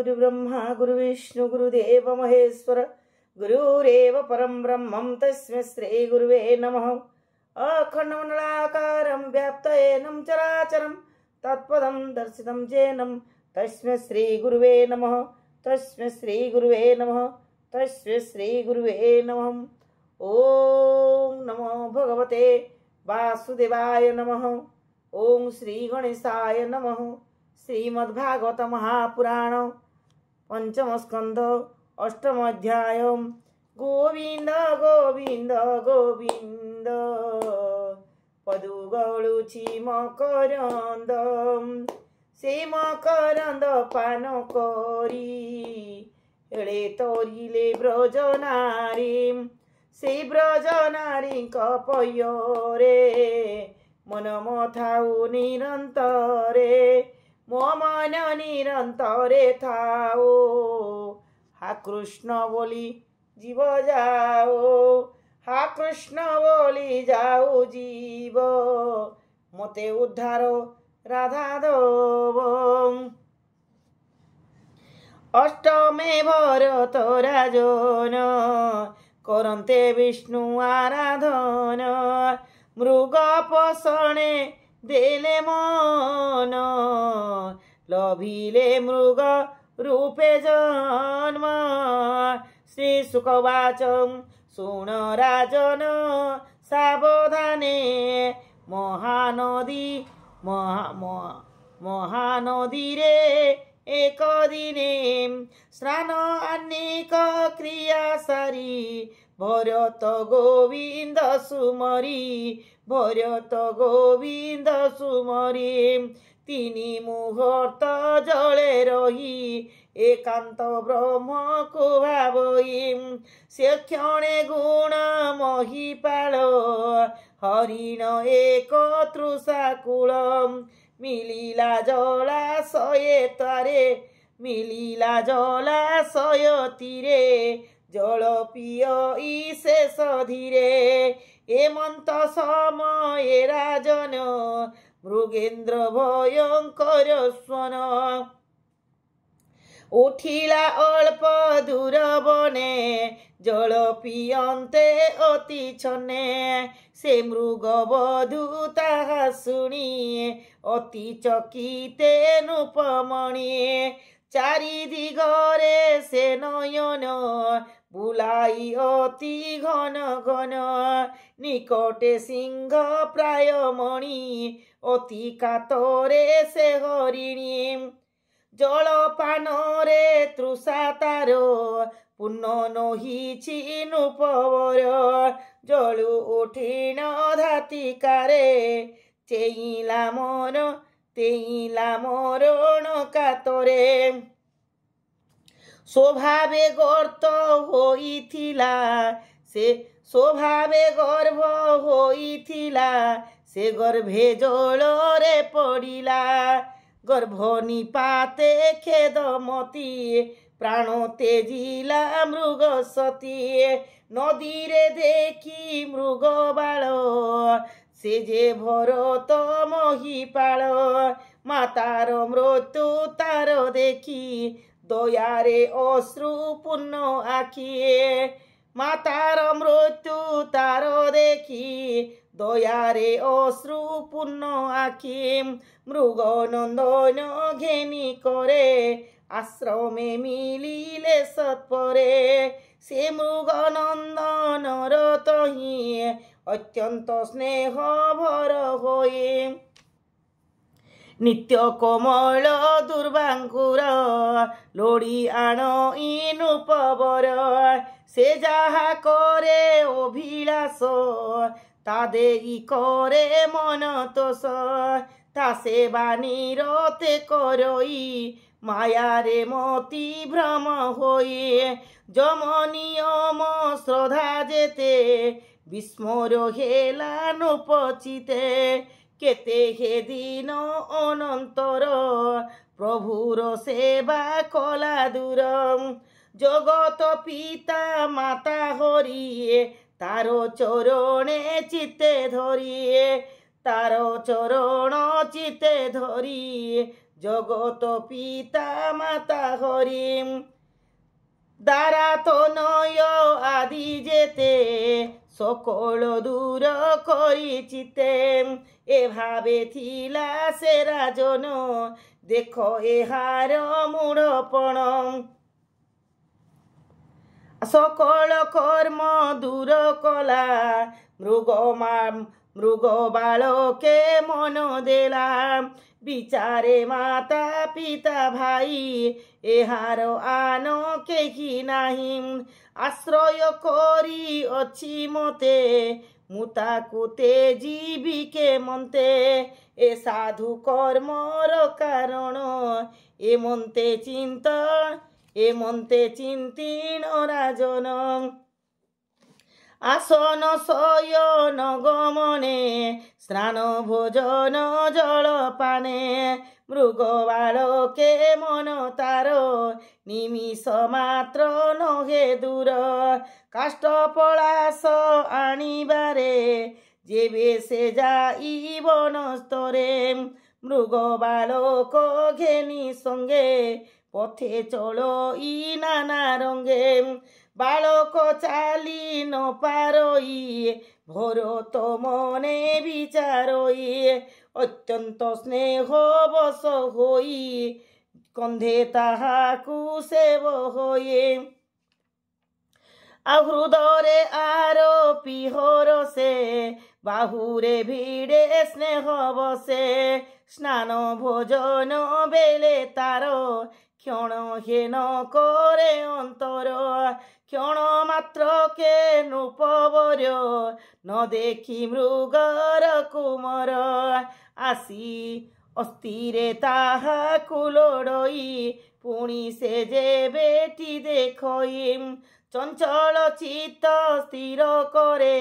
गुरुब्रह्मा गुरुविष्णु गुरुदेव महेश्वर गुरुरेव परं ब्रह्मं तस्मै श्री गुरुवे नमः। अखण्डमण्डलाकारं व्याप्तयेनं चराचरं तत्पदं दर्शितं येनं तस्मै श्री गुरुवे नमः। तस्मै श्री गुरुवे नमः। तस्मै श्री गुरुवे नमः। ओम नमो भगवते वासुदेवाय नमः। ओम श्री गणेशाय नमः। श्रीमद्भागवत महापुराण पंचम स्कंध अष्टम अध्याय। गोविंद गोविंद गोविंद पदुगळुछि मकरंद से मकरंद पान करी एळे तोरिले ब्रजनारी से ब्रजनारी पयरे मन मथाउ निरंतरे मो मन निरंतरे थाओ हा कृष्ण बोली जीव जाओ हा कृष्ण बोली जाओ जीव मते उद्धार राधा दो। अष्टमे भरत राजन करन्ते विष्णु आराधन मृग पसणे देले मन लभिले मृग रूपे जन्म। श्री सुखवाच सुन राजन सावधाने महानदी महानदी रे एक दिने स्नान अनेक क्रिया सारी भरत गोविंद सुमरी भरत गोविंद सुमरी तिनी मुहूर्त जले रही एकांत ब्रह्म को भावई से क्षणे गुण महिपाल हरिण एक तृषाकूल मिलिला जलाशये तारे मिलिला जलाशय तीरे जल पिय शेष धीरे एमंत समय राजन मृगेन्द्र भयंकर स्वन उठिला अल्प दूर बने जल पियन्ते अति छने से मृग बधू ताहा शुणी अति चकिते नृपमणि चारि दिगरे से नयन बुलाई अति घन घन निकटे सिंह प्राय मणि अति कातरे से हरिणी जलपान रे तृषा तार पुण्य नहिछि नृपवर जलु उठिन धातिकारे चेइला मरण कातरे स्वभावे गर्त होइथिला से स्वभावे गर्भ होइथिला से गर्भे जलरे पड़िला गर्भ निपाते खेदमती प्राण तेजिला मृग सती नदी रे देखी मृग बाल से जे भरत महिपाल मातार मृत्यु तार देखी दयारे अश्रु पूर्ण आखिए मातार मृत्यु तार देखी दयारे अश्रु पूर्ण आखि मृग नंदन घेनी करे आश्रमे मिलिले सत्परे से मृग नंदन रतही अत्यंत स्नेह भर होए नित्य कोमल दुर्बांकुर लोड़ी आण नृपवर से जहा करे अभिलाष ता देई करे मन तोष ता सेवा निरते करई माया रे मति भ्रम होई जम नियम श्रद्धा जेते विस्मर हेला नृपचिते केते हे दिन अनंतर प्रभुर सेवा कला दूर जगत पिता माता हरि तारो चरणे चित्ते धरी तारो चरण चित्ते धरी জগত পিতা মাতা হরিম দ্বারা তনয় আদি যেতে সকল দূর করিচিতে এভাবে থিলা সে রাজন দেখো এহার মূঢ়পণ সকল কর্ম দূর কলা মৃগ বালকে মন দেলা বিচারে মাতা পিতা ভাই এহার আন কেহি নাহি আশ্রয় করি অছি মতে মুতাকুতে জীবিকে মন্তে এ সাধু কর্মর কারণ এ মন্তে চিন্তিন রাজন আসন শয়ন গমনে স্নান ভোজন জলপানে মৃগ বালকে মন তার নিমিষ মাত্র নহে দূর কাষ্ঠ পলাশ আনিবারে যেবে সে যাই বনস্তরে মৃগ বালক ঘেনি সঙ্গে পথে চলো ই নানা রঙ্গে বালক চালি ন পারই ভরত মনে বিচারই অত্যন্ত স্নেহ বশ হই কন্ধে তাহাকু সেব হয়ে হৃদরে আরোপি হরসে বাহুরে ভিড়ে স্নেহ বসে স্নান ভোজন বেলে তার ক্ষণ হেন করে অন্তর ক্ষণ মাত্র কে নৃপবর ন দেখি মৃগর কুমর আসি অস্থিরে তাহাকু লোড়ই পুଣି সে যে বেটি দেখই চঞ্চল চিত্ত স্থির করে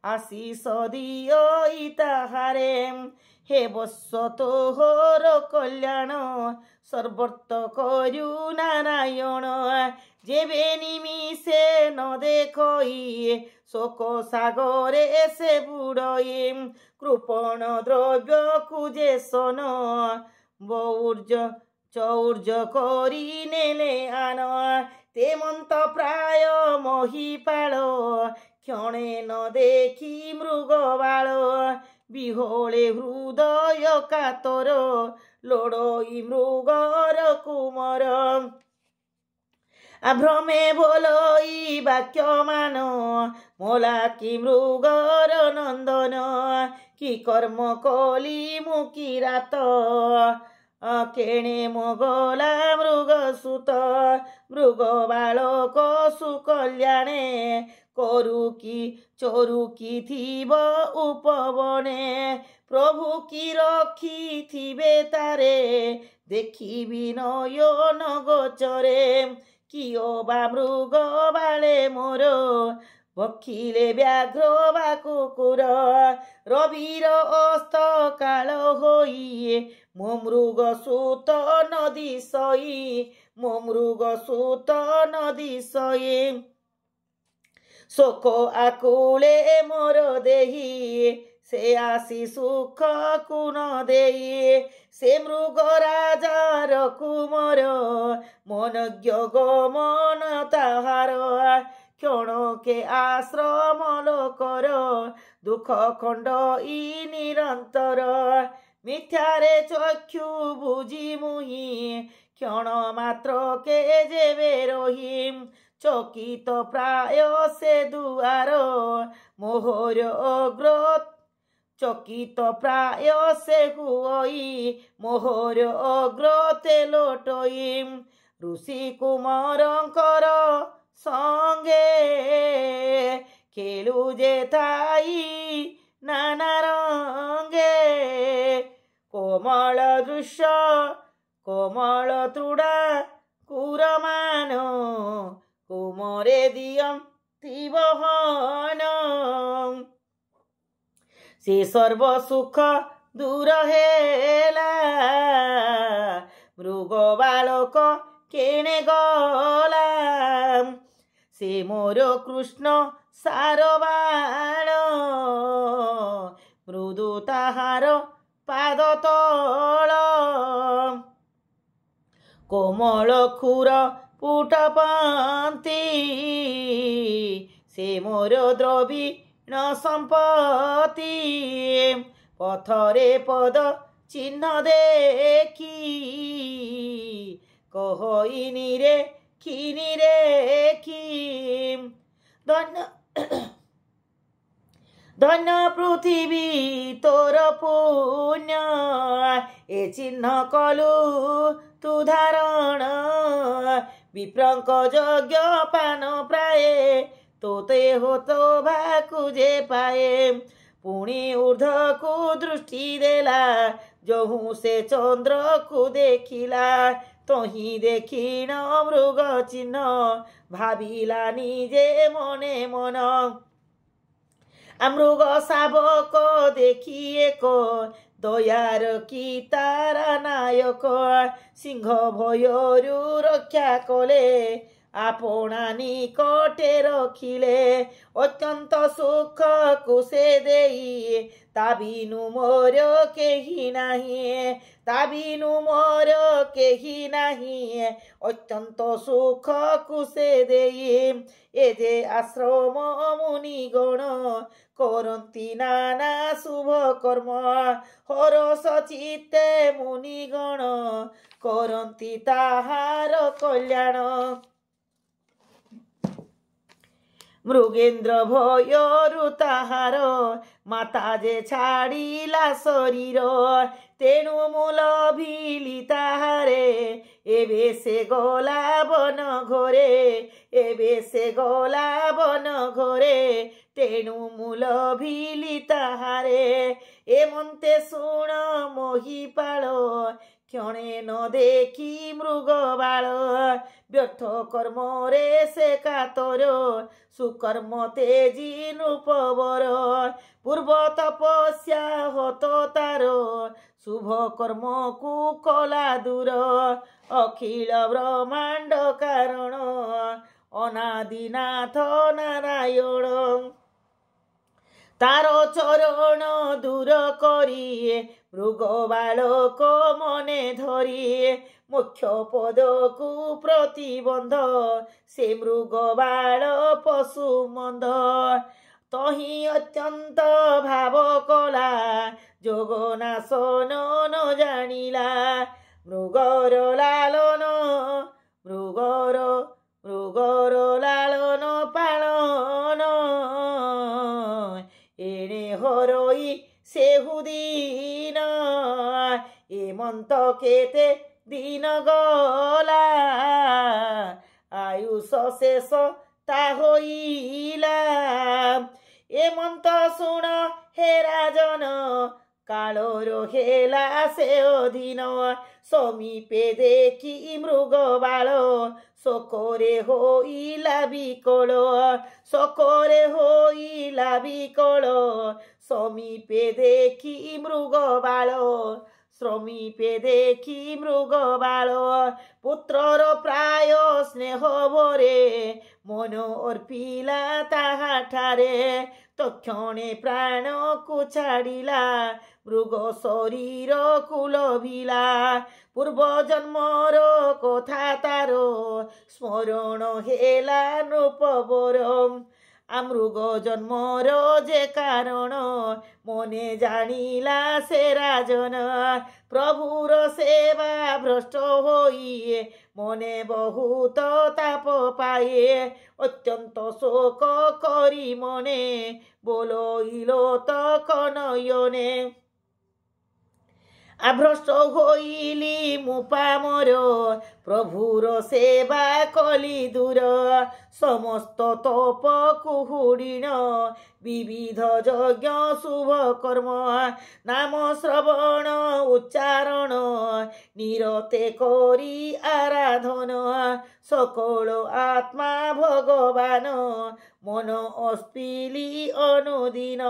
আশিস দিও তাহারে হে বৎস তোহর কল্যাণ সর্বর্ত করু নারায়ণ যেবে নিমিষে ন দেখই শোক সাগরে সে বুড়ই কৃপণ দ্রব্য কুজে সন চৌর্য করি নেলে আন তেমন্ত প্রায় মহিপাল ক্ষণে ন দেখি মৃগবাল বিহলে হৃদয় কাতর লোড়ই মৃগর কুমর ভ্রমে বলই বাক্যমান মোলা কি মৃগর নন্দন কি কর্ম কলি মুকি রাত কেণে মগলা মৃগ সুত মৃগ বালক সুকল্যাণে করু কি চরু কি থিব উপবনে প্রভু কি রক্ষি থিবে তারে দেখিবি নয়ন গোচরে কিও বা মৃগ বালে মোর ভক্ষিলে ব্যাঘ্র বা কুকুর রবির অস্ত কাল হই মো মৃগ সুত নদী সই মো মৃগ সুত নদী সই শোক আকুলে মোর দেহি সে আসি সুখ কুণ দেই সে মৃগ রাজার কুমর মনজ্ঞ গমন তাহার ক্ষণকে আশ্রম লোকর দুঃখ খণ্ড ই নিরন্তর মিথ্যারে চক্ষু বুঝি মুহি ক্ষণ মাত্র কে যেবে রহিম চকিত প্রায় সে দুয়ার মোহর অগ্রত চকিত প্রায় সে হুই মোহর অগ্রতে লোটই ঋষি কুমারঙ্কর সঙ্গে খেলু যে তাই নানা রঙ্গে কোমল দৃশ্য কোমল ত্রুড়া কুরমান কুমরে দিয়ম তিবহন সে সর্বসুখ দূর হেলা মৃগ বালক কেনে গলা সে মোর কৃষ্ণ সারবাণ মৃদু তাহার পাদ তଳ कोमल खुर पुट पांती से मोर द्रविण संपत्ति पथरे पद चिन्ह देखी कहइनि रे खिनि रे खी धन्य धन्य पृथ्वी तोर पुण्य ए चिन्ह कलु तु धारण विप्रंक यज्ञ पान प्राय तोते हो तो भाकु जे पाए पुणी ऊर्ध को दृष्टि देला जहु से चंद्र को देखिला तही देखिण मृग चिन्ह भाविला निजे मने मन मृग शावक देखी एक दयार की तारा नायक सिंह भयरु रक्षा कले आपणा निकटे रखिले अत्यंत सुख कुसे देई ताबिनु मोर केही नाही ताबिनु मोर केही नाही अत्यंत सुख कुसे देई ए जे आश्रम मुनि गण करन्ति नाना शुभ कर्म हरस चित्ते मुनि गण करन्ति ताहार कल्याण मृगेन्द्र भयरु ताहार माता जे छाड़िला शरीर तेणु मूल भिली ताहारे एबे से गला बन घोरे एबे से गला बन घोरे तेणु मूल भिली ताहारे एमंते शुण मोहिपाल क्षणे न देखी मृग बाल व्यर्थ कर्म रे से कातर सुकर्म तेजी नृपवर पूर्व तपस्या हत तार शुभ कर्म को कला दूर अखिल ब्रह्मांड कारण अनादिनाथ नारायण तार चरण दूर करी मृग बालक मने धरी मुख्य पद को प्रतिबंध से मृग बाल पशु मंद तही अत्यंत भाव कला जोगनाशन न जानिला मृगर लालन मृगर लालन पालन एणे हरई सेहुदीन एमंत केते दिन गला आयुष शेष ता होइला एमंत शुण हे राजन कालोर हेला से अधीन समीपे देखी मृग बाल शोकरे होइला विकल शोकरे होइला विकल समीपे देखी मृग बाल समीपे देखी मृग बाल पुत्रर प्राय स्नेह भरे मन अर्पिला ताहा ठारे तक्षणे प्राण को छाड़िला मृग शरीर को लभिला पूर्व जन्मर कथा तार स्मरण हेला नृपवर मृग जन्मर जे कारण मने जानिला से राजन प्रभुर सेवा भ्रष्ट होई मने बहुत ताप पाए अत्यंत शोक करी मने बोलइलो तक नयने आभ्रष्ट होइली मुपा मोर प्रभुर सेवा कली दूर समस्त तप कुहुड़ीण विविध यज्ञ शुभ कर्म नाम श्रवण उच्चारण निरते करी आराधन सकल आत्मा भगवान मन अस्पिली अनुदिन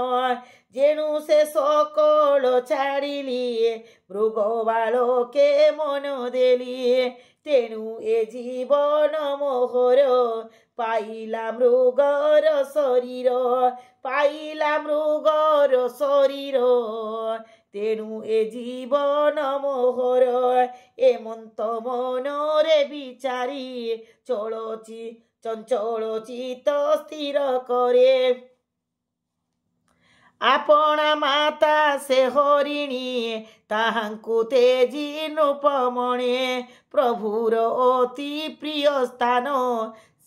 जेणु से सकल छाड़िली मृग बालके मन देली तेणु ए जीवन मोहर पाइला मृगर शरीर पाइला मृगर शरीर तेणु ए जीवन मोहर एमंत मनरे विचारी चलची चंचल चित स्थिर करे आपणा माता से हरिणी ताहांकु तेजी नृपमणे प्रभुर अति प्रिय स्थान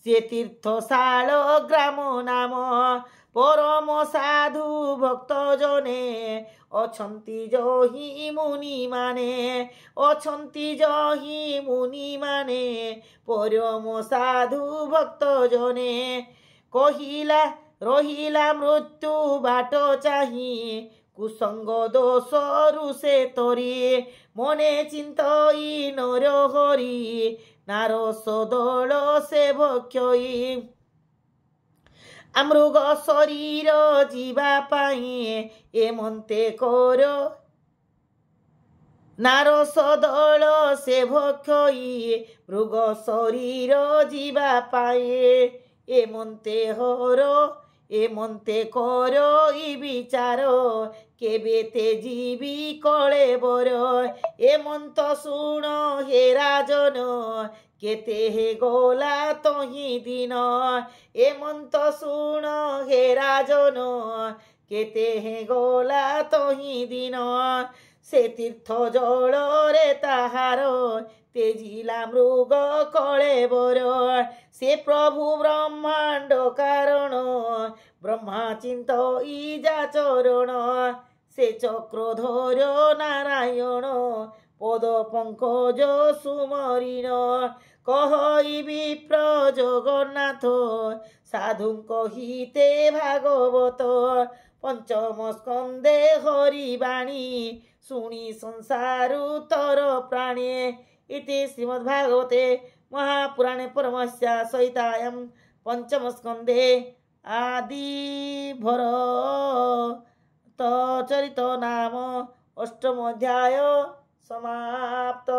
से तीर्थशाल ग्राम नाम परम साधु भक्त जने अछंती जहि मुनि माने अछंती जहि मुनि माने परम साधु भक्त जने कहिला रहिला मृत्यु बाट चाही कुसंग दोष रुसे तरी मने चिंतई नर हरि नारस दल से भक्षई मृग शरीर जीवा पाई एमंते कर नारस दल से भक्षई मृग शरीर जीवा पाए एमंते हर एमंते कर विचार केबे ते जीवी कले बर एमंत शुण हे राजन केते हे गला तही दिन एमंत शुण हे राजन केते हे गला तही दिन से तीर्थ जल रे ताहार तेजिला मृग कले बर से प्रभु ब्रह्मांड कारण ब्रह्मा चिंत इजा चरण से चक्रधर नारायण पद पंकज सुमरिण कहई विप्र जगन्नाथ साधु कहिते भागवत पंचम स्कंदे हरिवाणी शुणी संसारु तर प्राणे इति श्रीमद्भागवते महापुराणे परमहंस्या संहितायां पंचम स्कंदे आदि भरत चरित नाम अष्टम अध्याय समाप्त।